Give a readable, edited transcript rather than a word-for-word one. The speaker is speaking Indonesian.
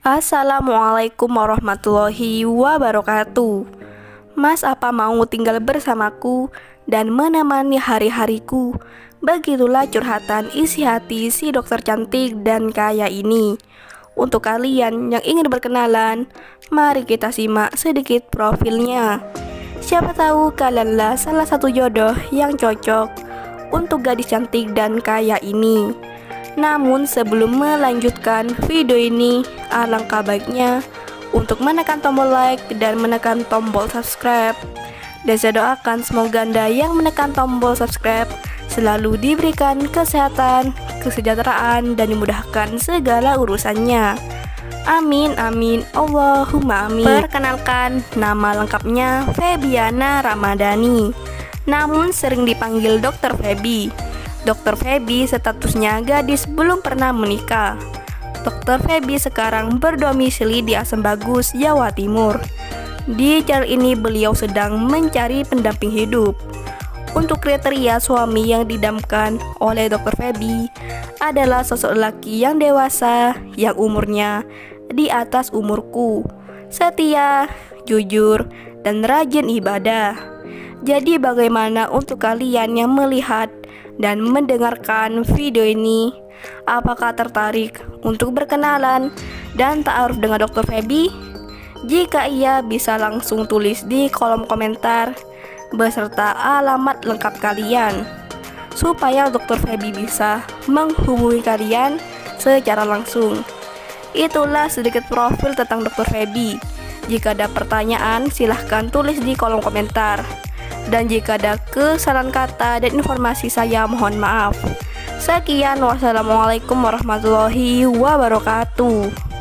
Assalamualaikum warahmatullahi wabarakatuh. Mas, apa mau tinggal bersamaku dan menemani hari-hariku? Begitulah curhatan isi hati si dokter cantik dan kaya ini. Untuk kalian yang ingin berkenalan, mari kita simak sedikit profilnya. Siapa tahu kalianlah salah satu jodoh yang cocok untuk gadis cantik dan kaya ini. Namun sebelum melanjutkan video ini, alangkah baiknya untuk menekan tombol like dan menekan tombol subscribe. Dan saya doakan semoga Anda yang menekan tombol subscribe selalu diberikan kesehatan, kesejahteraan, dan dimudahkan segala urusannya. Amin, amin, Allahumma amin. Perkenalkan, nama lengkapnya Febiana Ramadhani, namun sering dipanggil Dokter Febi. Dokter Febi statusnya gadis belum pernah menikah. Dokter Febi sekarang berdomisili di Asam Bagus, Jawa Timur. Di channel ini beliau sedang mencari pendamping hidup. Untuk kriteria suami yang didamkan oleh Dokter Febi adalah sosok laki yang dewasa, yang umurnya di atas umurku, setia, jujur, dan rajin ibadah. Jadi bagaimana untuk kalian yang melihat dan mendengarkan video ini? Apakah tertarik untuk berkenalan dan ta'aruf dengan Dokter Febi? Jika iya, bisa langsung tulis di kolom komentar beserta alamat lengkap kalian supaya Dokter Febi bisa menghubungi kalian secara langsung. Itulah sedikit profil tentang Dokter Febi. Jika ada pertanyaan, silahkan tulis di kolom komentar. Dan jika ada kesalahan kata dan informasi, saya mohon maaf. Sekian, wassalamualaikum warahmatullahi wabarakatuh.